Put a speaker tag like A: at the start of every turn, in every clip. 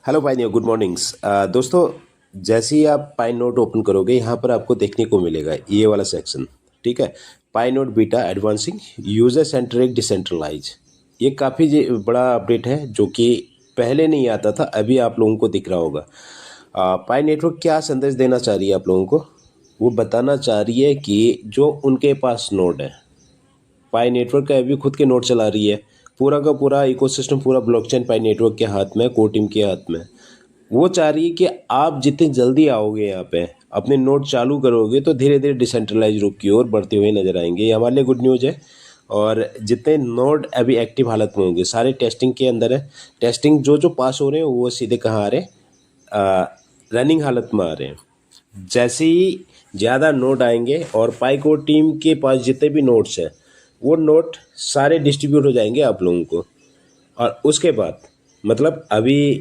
A: Hello pioneer, good mornings. दोस्तों, जैसे ही आप पाई नोट ओपन करोगे यहाँ पर आपको देखने को मिलेगा ये वाला सेक्शन। ठीक है, pi note beta advancing user centric decentralize. ये काफ़ी बड़ा अपडेट है जो कि पहले नहीं आता था, अभी आप लोगों को दिख रहा होगा। पाई नेटवर्क क्या संदेश देना चाह रही है आप लोगों को? वो बताना चाह रही है कि जो उनके पास नोड है, पाई नेटवर्क का अभी खुद के नोड चला रही है, पूरा का पूरा इकोसिस्टम, पूरा ब्लॉकचेन पाई नेटवर्क के हाथ में, कोर टीम के हाथ में। वो चाह रही है कि आप जितनी जल्दी आओगे यहाँ पे, अपने नोड चालू करोगे तो धीरे धीरे डिसेंट्रलाइज रूप की ओर बढ़ते हुए नजर आएंगे। ये हमारे लिए गुड न्यूज़ है। और जितने नोड अभी एक्टिव हालत में होंगे सारे टेस्टिंग के अंदर है। टेस्टिंग जो जो पास हो रहे हैं वो सीधे कहाँ आ रहे हैं? रनिंग हालत में आ रहे हैं। जैसे ही ज़्यादा नोड आएंगे और पाई कोर टीम के पास जितने भी नोड्स हैं वो नोट सारे डिस्ट्रीब्यूट हो जाएंगे आप लोगों को। और उसके बाद मतलब अभी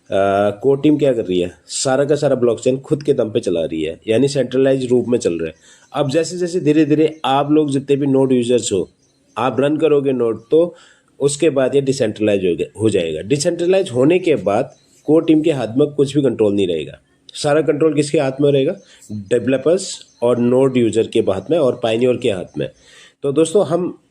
A: कोर टीम क्या कर रही है, सारा का सारा ब्लॉकचेन खुद के दम पे चला रही है, यानी सेंट्रलाइज रूप में चल रहा है। अब जैसे जैसे धीरे धीरे आप लोग जितने भी नोड यूजर्स हो, आप रन करोगे नोड, तो उसके बाद ये डिसेंट्रलाइज हो जाएगा। डिसेंट्रलाइज होने के बाद कोर टीम के हाथ में कुछ भी कंट्रोल नहीं रहेगा। सारा कंट्रोल किसके हाथ में रहेगा? डेवलपर्स और नोड यूजर के हाथ में और पाइनियर के हाथ में। तो दोस्तों,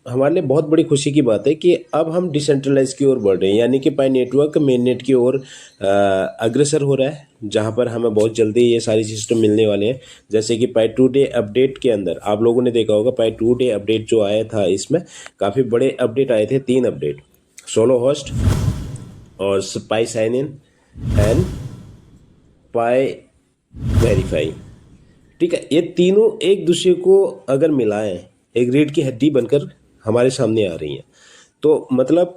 A: हमारे लिए बहुत बड़ी खुशी की बात है कि अब हम डिसेंट्रलाइज की ओर बढ़ रहे हैं, यानी कि पाई नेटवर्क मेन नेट की ओर अग्रसर हो रहा है, जहां पर हमें बहुत जल्दी ये सारी सिस्टम मिलने वाले हैं। जैसे कि पाई 2 डे अपडेट के अंदर आप लोगों ने देखा होगा, पाई 2 डे अपडेट जो आया था, इसमें काफ़ी बड़े अपडेट आए थे। 3 अपडेट, सोलो होस्ट और Pi sign in and Pi verify. ठीक है, ये तीनों एक दूसरे को अगर मिलाएं, एक रीढ़ की हड्डी बनकर हमारे सामने आ रही हैं। तो मतलब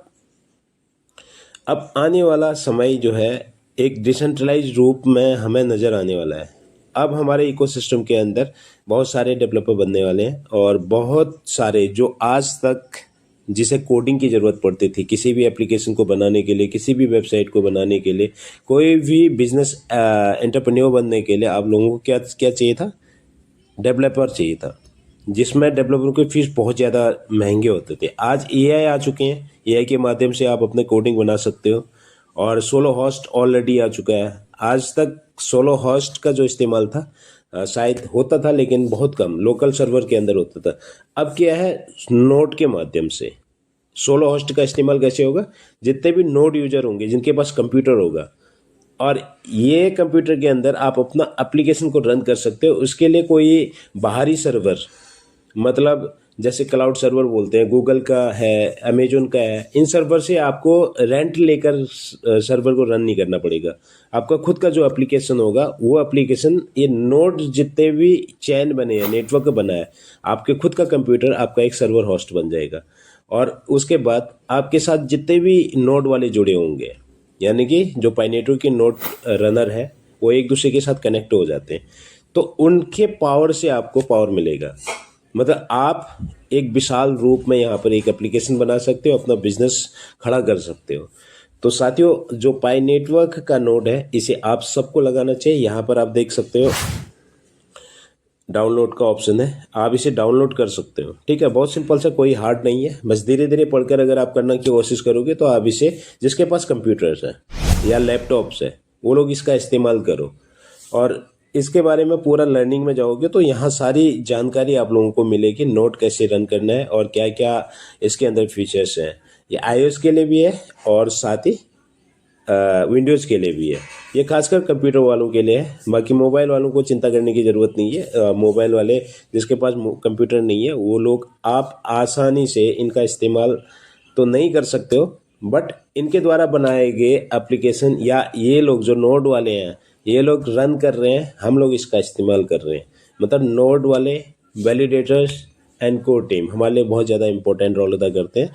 A: अब आने वाला समय जो है एक डिसेंट्रलाइज रूप में हमें नज़र आने वाला है। अब हमारे इकोसिस्टम के अंदर बहुत सारे डेवलपर बनने वाले हैं और बहुत सारे जो आज तक जिसे कोडिंग की ज़रूरत पड़ती थी किसी भी एप्लीकेशन को बनाने के लिए, किसी भी वेबसाइट को बनाने के लिए, कोई भी बिजनेस एंटरप्रेन्योर बनने के लिए आप लोगों को क्या क्या चाहिए था? डेवलपर चाहिए था, जिसमें डेवलपर की फीस बहुत ज़्यादा महंगे होते थे। आज एआई आ चुके हैं, एआई के माध्यम से आप अपने कोडिंग बना सकते हो। और सोलो होस्ट ऑलरेडी आ चुका है। आज तक सोलो होस्ट का जो इस्तेमाल था शायद होता था, लेकिन बहुत कम लोकल सर्वर के अंदर होता था। अब क्या है, नोड के माध्यम से सोलो होस्ट का इस्तेमाल कैसे होगा? जितने भी नोड यूजर होंगे, जिनके पास कंप्यूटर होगा, और ये कंप्यूटर के अंदर आप अपना एप्लीकेशन को रन कर सकते हो। उसके लिए कोई बाहरी सर्वर, मतलब जैसे क्लाउड सर्वर बोलते हैं, गूगल का है, अमेजोन का है, इन सर्वर से आपको रेंट लेकर सर्वर को रन नहीं करना पड़ेगा। आपका खुद का जो एप्लीकेशन होगा, वो एप्लीकेशन ये नोड जितने भी चैन बने हैं, नेटवर्क बना है, आपके खुद का कंप्यूटर आपका एक सर्वर होस्ट बन जाएगा। और उसके बाद आपके साथ जितने भी नोड वाले जुड़े होंगे, यानी कि जो पाई नेटवर्क के नोड रनर है, वो एक दूसरे के साथ कनेक्ट हो जाते हैं, तो उनके पावर से आपको पावर मिलेगा। मतलब आप एक विशाल रूप में यहाँ पर एक एप्लीकेशन बना सकते हो, अपना बिजनेस खड़ा कर सकते हो। तो साथियों, जो पाई नेटवर्क का नोड है, इसे आप सबको लगाना चाहिए। यहाँ पर आप देख सकते हो डाउनलोड का ऑप्शन है, आप इसे डाउनलोड कर सकते हो। ठीक है, बहुत सिंपल सा, कोई हार्ड नहीं है। बस धीरे धीरे पढ़कर अगर आप करने की कोशिश करोगे तो आप इसे, जिसके पास कंप्यूटर्स है या लैपटॉप्स है, वो लोग इसका इस्तेमाल करो। और इसके बारे में पूरा लर्निंग में जाओगे तो यहाँ सारी जानकारी आप लोगों को मिलेगी, नोट कैसे रन करना है और क्या क्या इसके अंदर फीचर्स हैं। ये iOS के लिए भी है और साथ ही विंडोज़ के लिए भी है। ये खासकर कंप्यूटर वालों के लिए है, बाकी मोबाइल वालों को चिंता करने की ज़रूरत नहीं है। मोबाइल वाले जिसके पास कंप्यूटर नहीं है, वो लोग आप आसानी से इनका इस्तेमाल तो नहीं कर सकते हो, बट इनके द्वारा बनाए गए एप्लीकेशन या ये लोग जो नोड वाले हैं, ये लोग रन कर रहे हैं, हम लोग इसका इस्तेमाल कर रहे हैं। मतलब नोड वाले, वैलिडेटर्स एंड कोर टीम हमारे लिए बहुत ज़्यादा इंपॉर्टेंट रोल अदा करते हैं।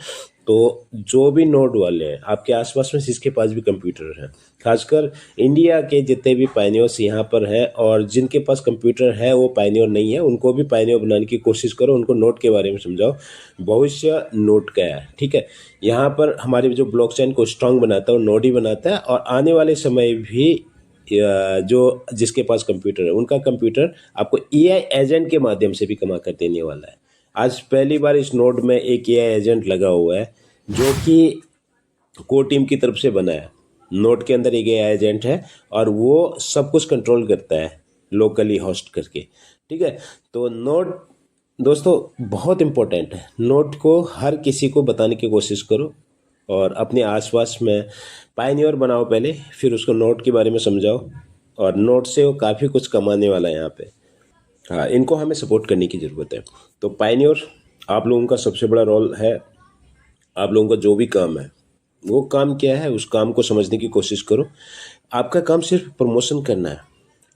A: तो जो भी नोड वाले हैं आपके आसपास में, जिसके पास भी कंप्यूटर है, खासकर इंडिया के जितने भी पायनियर्स यहाँ पर हैं और जिनके पास कंप्यूटर है वो पायनियर नहीं है, उनको भी पायनियर बनाने की कोशिश करो, उनको नोड के बारे में समझाओ। भविष्य नोड का है। ठीक है, यहाँ पर हमारे जो ब्लॉकचेन को स्ट्रांग बनाता है वो नोड ही बनाता है। और आने वाले समय भी जो जिसके पास कंप्यूटर है, उनका कंप्यूटर आपको एआई एजेंट के माध्यम से भी कमा कर देने वाला है। आज पहली बार इस नोड में एक एआई एजेंट लगा हुआ है जो कि कोर टीम की तरफ से बना है। नोट के अंदर एक एआई एजेंट है और वो सब कुछ कंट्रोल करता है लोकली होस्ट करके, ठीक है। तो नोट दोस्तों बहुत इम्पोर्टेंट है। नोट को हर किसी को बताने की कोशिश करो और अपने आसपास में पायनियर बनाओ पहले, फिर उसको नोट के बारे में समझाओ और नोट से वो काफ़ी कुछ कमाने वाला है यहाँ पे। हाँ, इनको हमें सपोर्ट करने की ज़रूरत है। तो पायनियर आप लोगों का सबसे बड़ा रोल है। आप लोगों का जो भी काम है वो काम क्या है, उस काम को समझने की कोशिश करो। आपका काम सिर्फ प्रमोशन करना है,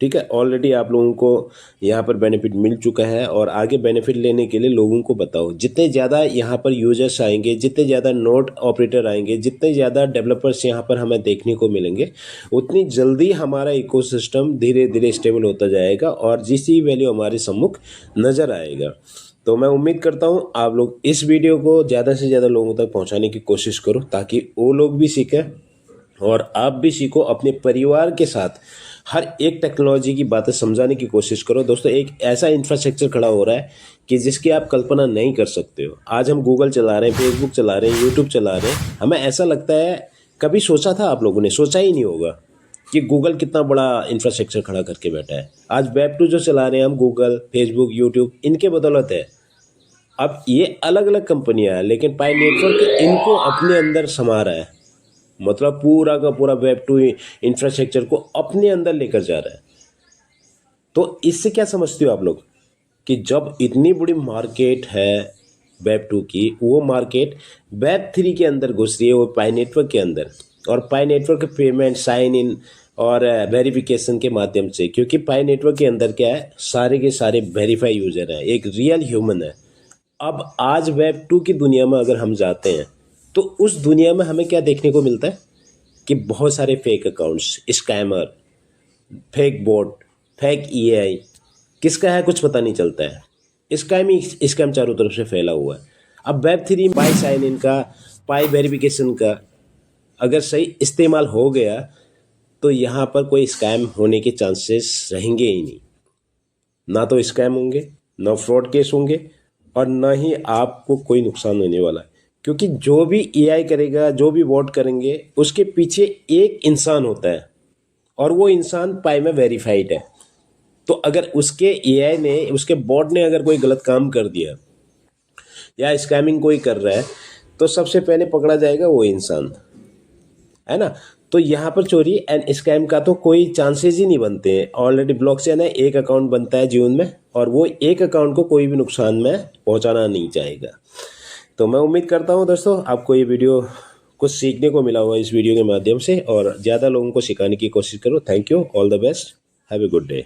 A: ठीक है। ऑलरेडी आप लोगों को यहाँ पर बेनिफिट मिल चुका है और आगे बेनिफिट लेने के लिए लोगों को बताओ। जितने ज़्यादा यहाँ पर यूजर्स आएंगे, जितने ज़्यादा नोड ऑपरेटर आएंगे, जितने ज़्यादा डेवलपर्स यहाँ पर हमें देखने को मिलेंगे, उतनी जल्दी हमारा इकोसिस्टम धीरे धीरे स्टेबल होता जाएगा और जिसकी वैल्यू हमारे सम्मुख नज़र आएगा। तो मैं उम्मीद करता हूँ आप लोग इस वीडियो को ज़्यादा से ज़्यादा लोगों तक पहुँचाने की कोशिश करो ताकि वो लोग भी सीखें और आप भी सीखो। अपने परिवार के साथ हर एक टेक्नोलॉजी की बातें समझाने की कोशिश करो। दोस्तों एक ऐसा इंफ्रास्ट्रक्चर खड़ा हो रहा है कि जिसकी आप कल्पना नहीं कर सकते हो। आज हम गूगल चला रहे हैं, फेसबुक चला रहे हैं, यूट्यूब चला रहे हैं, हमें ऐसा लगता है कभी सोचा था, आप लोगों ने सोचा ही नहीं होगा कि गूगल कितना बड़ा इंफ्रास्ट्रक्चर खड़ा करके बैठा है। आज वेब 2 जो चला रहे हैं हम, गूगल, फेसबुक, यूट्यूब, इनके बदौलत है। अब ये अलग अलग कंपनियां हैं लेकिन पाई नेटवर्क इनको अपने अंदर समा रहा है, मतलब पूरा का पूरा वेब 2 इंफ्रास्ट्रक्चर को अपने अंदर लेकर जा रहा है। तो इससे क्या समझते हो आप लोग कि जब इतनी बड़ी मार्केट है वेब 2 की, वो मार्केट वेब 3 के अंदर घुस रही है, वो पाई नेटवर्क के अंदर। और पाई नेटवर्क पेमेंट, साइन इन और वेरिफिकेशन के माध्यम से, क्योंकि पाई नेटवर्क के अंदर क्या है, सारे के सारे वेरीफाई यूजर हैं, एक रियल ह्यूमन है। अब आज वेब 2 की दुनिया में अगर हम जाते हैं तो उस दुनिया में हमें क्या देखने को मिलता है कि बहुत सारे fake accounts, scammer, fake boat, fake AI, किसका है कुछ पता नहीं चलता है। स्कैम ही स्कैम चारों तरफ से फैला हुआ है। अब वेब 3 पाई साइन इन का, पाई वेरिफिकेशन का अगर सही इस्तेमाल हो गया तो यहाँ पर कोई स्कैम होने के चांसेस रहेंगे ही नहीं। ना तो स्कैम होंगे, ना फ्रॉड केस होंगे और ना ही आपको कोई नुकसान होने वाला है। क्योंकि जो भी एआई करेगा, जो भी वोट करेंगे, उसके पीछे एक इंसान होता है और वो इंसान पाई में वेरीफाइड है। तो अगर उसके एआई ने, उसके बॉट ने अगर कोई गलत काम कर दिया या स्कैमिंग कोई कर रहा है तो सबसे पहले पकड़ा जाएगा वो इंसान, है ना। तो यहाँ पर चोरी एंड स्कैम का तो कोई चांसेस ही नहीं बनते हैं। ऑलरेडी ब्लॉकचेन है, एक अकाउंट बनता है जीवन में और वो एक अकाउंट को कोई भी नुकसान में पहुँचाना नहीं चाहेगा। तो मैं उम्मीद करता हूँ दोस्तों आपको ये वीडियो कुछ सीखने को मिला हुआ इस वीडियो के माध्यम से और ज़्यादा लोगों को सिखाने की कोशिश करो। Thank you, all the best, have a good day.